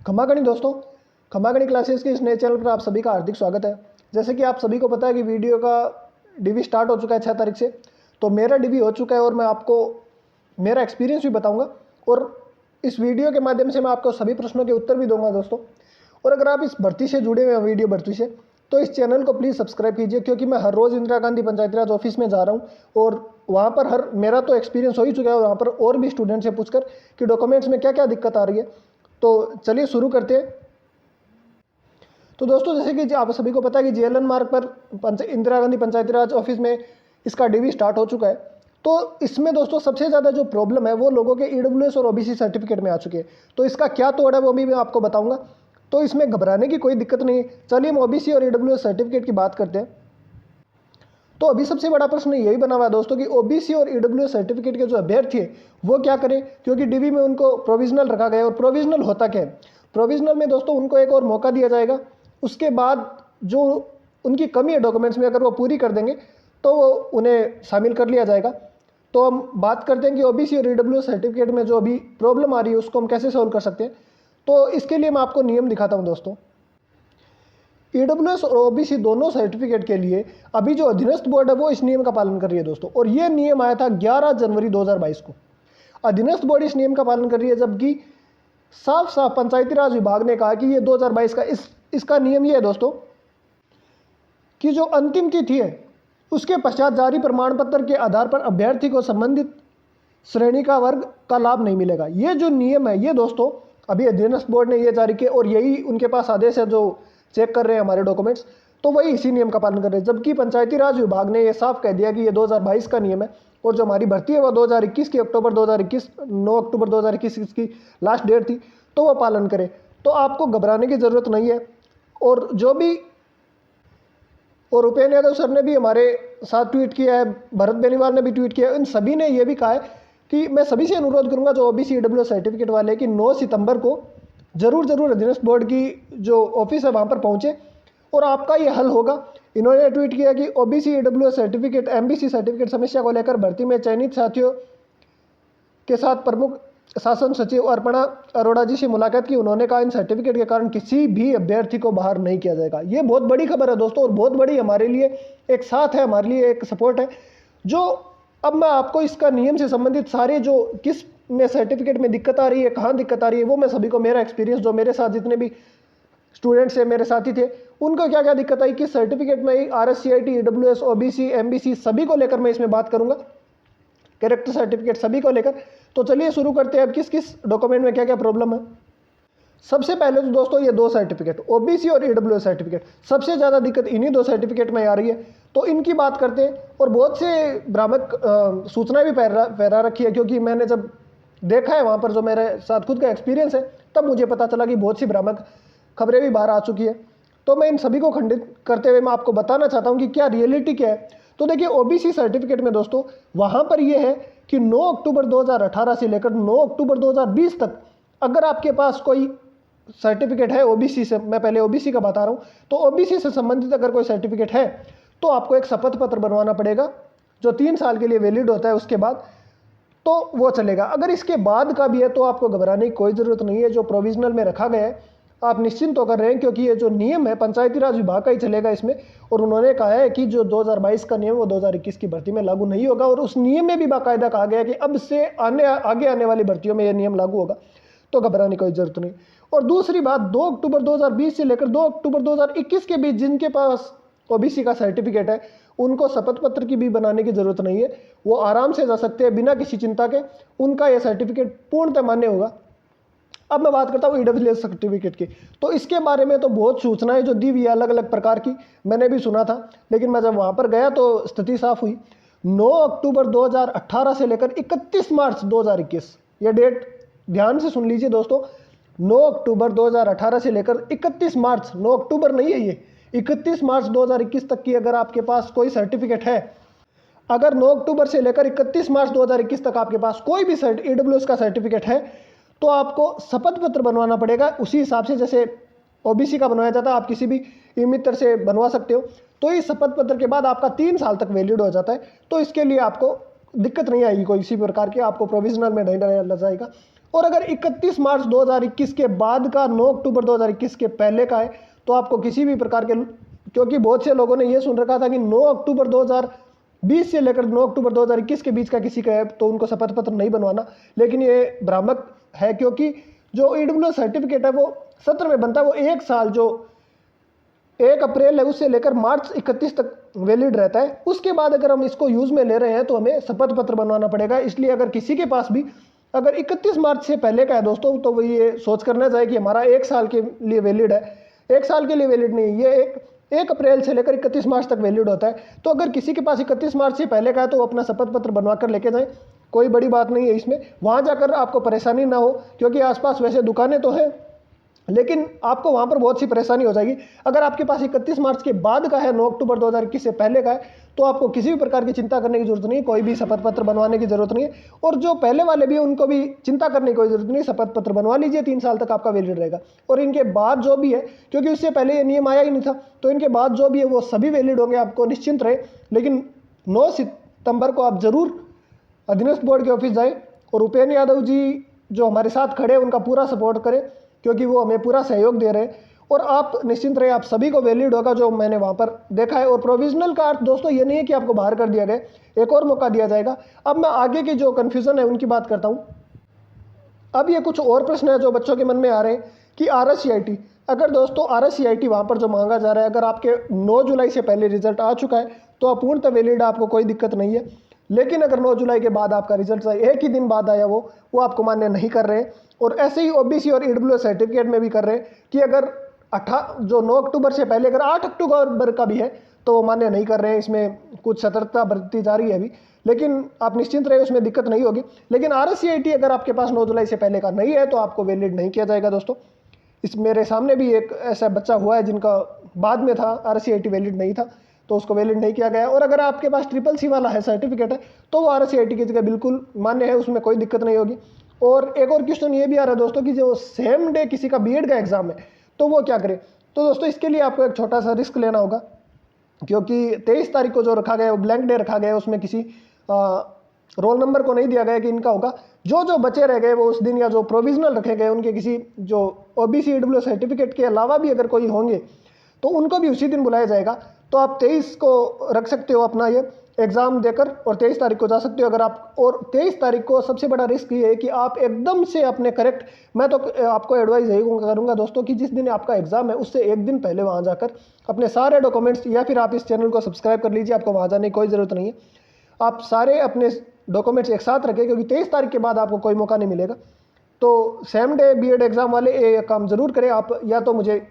खमागणी दोस्तों, खमागणी क्लासेस के इस नए चैनल पर आप सभी का हार्दिक स्वागत है। जैसे कि आप सभी को पता है कि वीडियो का डीवी स्टार्ट हो चुका है 6 तारीख से, तो मेरा डीवी हो चुका है और मैं आपको मेरा एक्सपीरियंस भी बताऊंगा और इस वीडियो के माध्यम से मैं आपको सभी प्रश्नों के उत्तर भी दूंगा दोस्तों। और अगर आप इस भर्ती से जुड़े हुए हैं, वीडियो भर्ती से, तो इस चैनल को प्लीज़ सब्सक्राइब कीजिए, क्योंकि मैं हर रोज़ इंदिरा गांधी पंचायती राज ऑफिस में जा रहा हूँ और वहाँ पर मेरा तो एक्सपीरियंस हो ही चुका है, वहाँ पर और भी स्टूडेंट से पूछकर कि डॉक्यूमेंट्स में क्या क्या दिक्कत आ रही है। तो चलिए शुरू करते हैं। तो दोस्तों, जैसे कि आप सभी को पता है कि जेएलएन मार्ग पर इंदिरा गांधी पंचायती राज ऑफिस में इसका डीवी स्टार्ट हो चुका है। तो इसमें दोस्तों सबसे ज़्यादा जो प्रॉब्लम है वो लोगों के ईडब्ल्यूएस और ओबीसी सर्टिफिकेट में आ चुकी है। तो इसका क्या तोड़ है वो भी मैं आपको बताऊंगा। तो इसमें घबराने की कोई दिक्कत नहीं है। चलिए हम ओबीसी और ईडब्ल्यूएस सर्टिफिकेट की बात करते हैं। तो अभी सबसे बड़ा प्रश्न यही बना हुआ है दोस्तों कि ओबीसी और ईडब्ल्यूएस सर्टिफिकेट के जो अभ्यर्थी है वो क्या करें, क्योंकि डीवी में उनको प्रोविजनल रखा गया है। और प्रोविजनल होता क्या है? प्रोविजनल में दोस्तों उनको एक और मौका दिया जाएगा। उसके बाद जो उनकी कमी है डॉक्यूमेंट्स में, अगर वो पूरी कर देंगे तो वो उन्हें शामिल कर लिया जाएगा। तो हम बात करते हैं कि ओबीसी और ईडब्ल्यूएस सर्टिफिकेट में जो अभी प्रॉब्लम आ रही है उसको हम कैसे सॉल्व कर सकते हैं। तो इसके लिए मैं आपको नियम दिखाता हूँ दोस्तों। ईडब्ल्यूएस और ओबीसी दोनों सर्टिफिकेट के लिए अभी जो अधीनस्थ बोर्ड है वो इस नियम का पालन कर रही है दोस्तों। और ये नियम आया था 11 जनवरी 2022 को। अधीनस्थ बोर्ड इस नियम का पालन कर रही है, जबकि साफ साफ पंचायती राज विभाग ने कहा कि ये 2022 का इसका नियम ये है दोस्तों कि जो अंतिम तिथि है उसके पश्चात जारी प्रमाण पत्र के आधार पर अभ्यर्थी को संबंधित श्रेणी का वर्ग का लाभ नहीं मिलेगा। ये जो नियम है ये दोस्तों अभी अधीनस्थ बोर्ड ने ये जारी किया और यही उनके पास आदेश है जो चेक कर रहे हैं हमारे डॉक्यूमेंट्स। तो वही इसी नियम का पालन कर रहे हैं, जबकि पंचायती राज विभाग ने ये साफ कह दिया कि ये 2022 का नियम है और जो हमारी भर्ती है वो 2021 की अक्टूबर 2021 9 अक्टूबर 2021 इसकी लास्ट डेट थी, तो वो पालन करें। तो आपको घबराने की ज़रूरत नहीं है। और जो भी और उपेंद्र यादव सर ने भी हमारे साथ ट्वीट किया है, भरत बेनीवाल ने भी ट्वीट किया है, इन सभी ने ये भी कहा है कि मैं सभी से अनुरोध करूंगा जो ओबीसी ईडब्ल्यूएस सर्टिफिकेट वाले कि 9 सितंबर को जरूर अधीनस्थ बोर्ड की जो ऑफिस है वहाँ पर पहुँचे और आपका ये हल होगा। इन्होंने ट्वीट किया कि OBC EWS certificate MBC certificate समस्या को लेकर भर्ती में चयनित साथियों के साथ प्रमुख शासन सचिव अर्पणा अरोड़ा जी से मुलाकात की। उन्होंने कहा इन सर्टिफिकेट के कारण किसी भी अभ्यर्थी को बाहर नहीं किया जाएगा। ये बहुत बड़ी खबर है दोस्तों और बहुत बड़ी हमारे लिए एक साथ है, हमारे लिए एक सपोर्ट है। जो अब मैं आपको इसका नियम से संबंधित सारे जो किस में सर्टिफिकेट में दिक्कत आ रही है, कहाँ दिक्कत आ रही है, वो मैं सभी को मेरा एक्सपीरियंस जो मेरे साथ जितने भी स्टूडेंट्स है, मेरे साथी थे, उनको क्या क्या दिक्कत आई किस सर्टिफिकेट में, RSCIT, ईडब्ल्यूएस, ओबीसी, एमबीसी सभी को लेकर मैं इसमें बात करूंगा, कैरेक्टर सर्टिफिकेट सभी को लेकर। तो चलिए शुरू करते हैं अब किस किस डॉक्यूमेंट में क्या क्या प्रॉब्लम है। सबसे पहले तो दोस्तों ये दो सर्टिफिकेट ओबीसी और ईडब्ल्यूएस सर्टिफिकेट, सबसे ज़्यादा दिक्कत इन्हीं दो सर्टिफिकेट में आ रही है। तो इनकी बात करते हैं। और बहुत से भ्रामक सूचनाएं भी फैला रखी है, क्योंकि मैंने जब देखा है वहाँ पर जो मेरे साथ खुद का एक्सपीरियंस है तब मुझे पता चला कि बहुत सी भ्रामक खबरें भी बाहर आ चुकी है। तो मैं इन सभी को खंडित करते हुए मैं आपको बताना चाहता हूँ कि क्या रियलिटी क्या है। तो देखिए ओबीसी सर्टिफिकेट में दोस्तों वहाँ पर यह है कि 9 अक्टूबर 2018 से लेकर 9 अक्टूबर 2020 तक अगर आपके पास कोई सर्टिफिकेट है ओबीसी से, मैं पहले ओबीसी का बता रहा हूँ, तो ओबीसी से संबंधित अगर कोई सर्टिफिकेट है तो आपको एक शपथ पत्र बनवाना पड़ेगा जो 3 साल के लिए वैलिड होता है, उसके बाद तो वो चलेगा। अगर इसके बाद का भी है तो आपको घबराने की कोई ज़रूरत नहीं है। जो प्रोविजनल में रखा गया है आप निश्चिंत होकर रहें, क्योंकि ये जो नियम है पंचायती राज विभाग का ही चलेगा इसमें। और उन्होंने कहा है कि जो 2022 का नियम वो 2021 की भर्ती में लागू नहीं होगा। और उस नियम में भी बाकायदा कहा गया है कि अब से आगे आने वाली भर्तियों में यह नियम लागू होगा। तो घबराने की कोई ज़रूरत नहीं। और दूसरी बात, 2 अक्टूबर 2020 से लेकर 2 अक्टूबर 2021 के बीच जिनके पास ओबीसी का सर्टिफिकेट है उनको शपथ पत्र की भी बनाने की ज़रूरत नहीं है। वो आराम से जा सकते हैं बिना किसी चिंता के, उनका यह सर्टिफिकेट पूर्णतः मान्य होगा। अब मैं बात करता हूँ ईडब्ल्यूएस सर्टिफिकेट की। तो इसके बारे में तो बहुत सूचनाएं जो दी हुई है अलग अलग प्रकार की, मैंने भी सुना था, लेकिन मैं जब वहाँ पर गया तो स्थिति साफ हुई। 9 अक्टूबर 2018 से लेकर 31 मार्च 2021, यह डेट ध्यान से सुन लीजिए दोस्तों। 9 अक्टूबर 2018 से लेकर 31 मार्च, 9 अक्टूबर नहीं है ये, 31 मार्च 2021 तक की अगर आपके पास कोई सर्टिफिकेट है, अगर 9 अक्टूबर से लेकर 31 मार्च 2021 तक आपके पास कोई भी ईडब्ल्यूएस का सर्टिफिकेट है तो आपको शपथ पत्र बनवाना पड़ेगा उसी हिसाब से जैसे ओबीसी का बनवाया जाता है। आप किसी भी ई मित्र से बनवा सकते हो। तो इस शपथ पत्र के बाद आपका 3 साल तक वैलिड हो जाता है। तो इसके लिए आपको दिक्कत नहीं आएगी कोई किसी प्रकार की, आपको प्रोविजनल में नहीं डाला जाएगा। और अगर 31 मार्च 2021 के बाद का 9 अक्टूबर 2021 के पहले का है तो आपको किसी भी प्रकार के, क्योंकि बहुत से लोगों ने यह सुन रखा था कि 9 अक्टूबर 2020 से लेकर 9 अक्टूबर 2021 के बीच का किसी का है तो उनको शपथ पत्र नहीं बनवाना, लेकिन ये भ्रामक है क्योंकि जो ईडब्ल्यू सर्टिफिकेट है वो सत्र में बनता है, वो एक साल जो 1 अप्रैल है उससे लेकर मार्च 31 तक वैलिड रहता है। उसके बाद अगर हम इसको यूज़ में ले रहे हैं तो हमें शपथ पत्र बनवाना पड़ेगा। इसलिए अगर किसी के पास भी अगर 31 मार्च से पहले का है दोस्तों तो वो ये सोच करना चाहिए कि हमारा 1 साल के लिए वैलिड है। 1 साल के लिए वैलिड नहीं, ये 1 अप्रैल से लेकर 31 मार्च तक वैलिड होता है। तो अगर किसी के पास 31 मार्च से पहले का है तो वो अपना शपथ पत्र बनवा कर लेके जाएं, कोई बड़ी बात नहीं है इसमें। वहाँ जाकर आपको परेशानी ना हो, क्योंकि आसपास वैसे दुकानें तो हैं लेकिन आपको वहाँ पर बहुत सी परेशानी हो जाएगी। अगर आपके पास 31 मार्च के बाद का है, 9 अक्टूबर 2021 से पहले का है, तो आपको किसी भी प्रकार की चिंता करने की जरूरत नहीं है, कोई भी शपथ पत्र बनवाने की जरूरत नहीं है। और जो पहले वाले भी हैं उनको भी चिंता करने की कोई जरूरत नहीं है, शपथ पत्र बनवा लीजिए, 3 साल तक आपका वैलिड रहेगा। और इनके बाद जो भी है, क्योंकि उससे पहले ये नियम आया ही नहीं था, तो इनके बाद जो भी है वो सभी वैलिड होंगे, आपको निश्चिंत रहे। लेकिन 9 सितंबर को आप जरूर अधीनस्थ बोर्ड के ऑफिस जाए और उपेंद्र यादव जी जो हमारे साथ खड़े हैं उनका पूरा सपोर्ट करें, क्योंकि वो हमें पूरा सहयोग दे रहे हैं। और आप निश्चिंत रहे, आप सभी को वैलिड होगा जो मैंने वहाँ पर देखा है। और प्रोविजनल का अर्थ दोस्तों ये नहीं है कि आपको बाहर कर दिया गया, एक और मौका दिया जाएगा। अब मैं आगे की जो कन्फ्यूज़न है उनकी बात करता हूँ। अब ये कुछ और प्रश्न है जो बच्चों के मन में आ रहे हैं कि RSCIT, अगर दोस्तों RSCIT वहाँ पर जो मांगा जा रहा है, अगर आपके 9 जुलाई से पहले रिजल्ट आ चुका है तो आप पूर्णतः वैलिड, आपको कोई दिक्कत नहीं है। लेकिन अगर 9 जुलाई के बाद आपका रिजल्ट एक ही दिन बाद आया वो आपको मान्य नहीं कर रहे हैं। और ऐसे ही OBC और EWS सर्टिफिकेट में भी कर रहे हैं कि अगर जो 9 अक्टूबर से पहले अगर 8 अक्टूबर का भी है तो वो मान्य नहीं कर रहे हैं। इसमें कुछ सतर्कता बरती जा रही है अभी, लेकिन आप निश्चिंत रहे, उसमें दिक्कत नहीं होगी। लेकिन RSCIT अगर आपके पास 9 जुलाई से पहले का नहीं है तो आपको वैलिड नहीं किया जाएगा दोस्तों। इस मेरे सामने भी एक ऐसा बच्चा हुआ है जिनका बाद में था, RSCIT वैलिड नहीं था तो उसको वैलिड नहीं किया गया। और अगर आपके पास CCC वाला है सर्टिफिकेट है तो वो RSCIT की जगह बिल्कुल मान्य है, उसमें कोई दिक्कत नहीं होगी। और एक और क्वेश्चन ये भी आ रहा है दोस्तों कि जो सेम डे किसी का B.Ed का एग्जाम है तो वो क्या करे। तो दोस्तों इसके लिए आपको एक छोटा सा रिस्क लेना होगा, क्योंकि 23 तारीख को जो रखा गया है वो ब्लैंक डे रखा गया है, उसमें किसी रोल नंबर को नहीं दिया गया कि इनका होगा। जो बचे रह गए वो उस दिन, या जो प्रोविजनल रखे गए उनके किसी जो OBC EWS सर्टिफिकेट के अलावा भी अगर कोई होंगे तो उनको भी उसी दिन बुलाया जाएगा। तो आप 23 को रख सकते हो अपना ये एग्ज़ाम देकर और 23 तारीख को जा सकते हो अगर आप। और 23 तारीख को सबसे बड़ा रिस्क ये है कि आप एकदम से अपने करेक्ट, मैं तो आपको एडवाइस यही करूँगा दोस्तों कि जिस दिन आपका एग्ज़ाम है उससे एक दिन पहले वहाँ जाकर अपने सारे डॉक्यूमेंट्स, या फिर आप इस चैनल को सब्सक्राइब कर लीजिए, आपको वहाँ जाने की कोई ज़रूरत नहीं है। आप सारे अपने डॉक्यूमेंट्स एक साथ रखें, क्योंकि 23 तारीख के बाद आपको कोई मौका नहीं मिलेगा। तो सेम डे B.Ed एग्ज़ाम वाले ये काम ज़रूर करें। आप या तो मुझे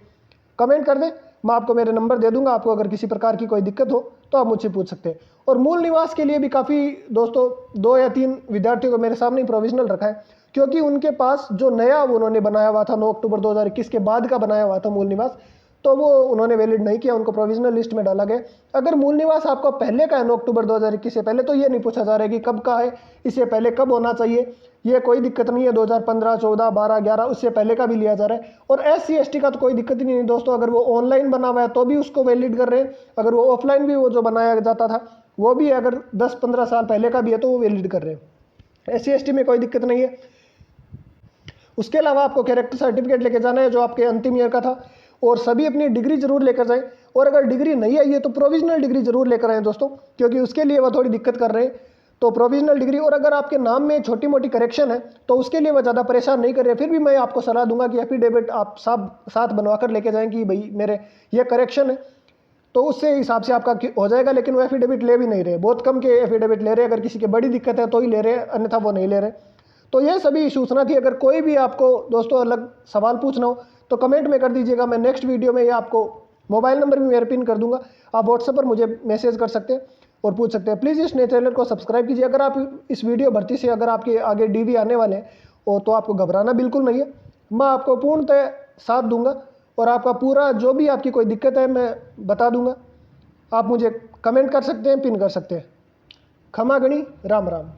कमेंट कर दें, मैं आपको मेरे नंबर दे दूंगा, आपको अगर किसी प्रकार की कोई दिक्कत हो तो आप मुझसे पूछ सकते हैं। और मूल निवास के लिए भी काफ़ी दोस्तों 2 या 3 विद्यार्थियों को मेरे सामने प्रोविजनल रखा है, क्योंकि उनके पास जो नया उन्होंने बनाया हुआ था 9 अक्टूबर 2021 के बाद का बनाया हुआ था मूल निवास, तो वो उन्होंने वैलिड नहीं किया, उनको प्रोविजनल लिस्ट में डाला गया। अगर मूल निवास आपका पहले का है 9 अक्टूबर 2021 से पहले, तो ये नहीं पूछा जा रहा है कि कब का है, इससे पहले कब होना चाहिए, ये कोई दिक्कत नहीं है। 2015, 14, 12, 11 उससे पहले का भी लिया जा रहा है। और SC ST का तो कोई दिक्कत ही नहीं है दोस्तों, अगर वो ऑनलाइन बना हुआ है तो भी उसको वैलिड कर रहे हैं, अगर वो ऑफलाइन भी वो जो बनाया जाता था वो भी अगर 10-15 साल पहले का भी है तो वो वैलिड कर रहे हैं। SC ST में कोई दिक्कत नहीं है। उसके अलावा आपको कैरेक्टर सर्टिफिकेट लेके जाना है जो आपके अंतिम ईयर का था, और सभी अपनी डिग्री जरूर लेकर जाएं। और अगर डिग्री नहीं आई है तो प्रोविजनल डिग्री जरूर लेकर आएँ दोस्तों, क्योंकि उसके लिए वो थोड़ी दिक्कत कर रहे हैं। तो प्रोविजनल डिग्री, और अगर आपके नाम में छोटी मोटी करेक्शन है तो उसके लिए वो ज़्यादा परेशान नहीं कर रहे। फिर भी मैं आपको सलाह दूंगा कि एफिडेविट आप साथ बनवा कर लेके जाएं कि भाई मेरे ये करेक्शन है, तो उससे हिसाब से आपका हो जाएगा। लेकिन वो एफिडेविट ले भी नहीं रहे, बहुत कम के एफिडेविट ले रहे हैं, अगर किसी की बड़ी दिक्कत है तो ही ले रहे हैं, अन्यथा वो नहीं ले रहे। तो ये सभी सूचना थी। अगर कोई भी आपको दोस्तों अलग सवाल पूछना हो तो कमेंट में कर दीजिएगा, मैं नेक्स्ट वीडियो में ये आपको मोबाइल नंबर भी मेरे पिन कर दूंगा, आप व्हाट्सएप पर मुझे मैसेज कर सकते हैं और पूछ सकते हैं। प्लीज़ इस चैनल को सब्सक्राइब कीजिए। अगर आप इस वीडियो भर्ती से अगर आपके आगे DV आने वाले हैं तो आपको घबराना बिल्कुल नहीं है, मैं आपको पूर्णतः साथ दूंगा और आपका पूरा जो भी आपकी कोई दिक्कत है मैं बता दूंगा। आप मुझे कमेंट कर सकते हैं, पिन कर सकते हैं। खमा गणी, राम राम।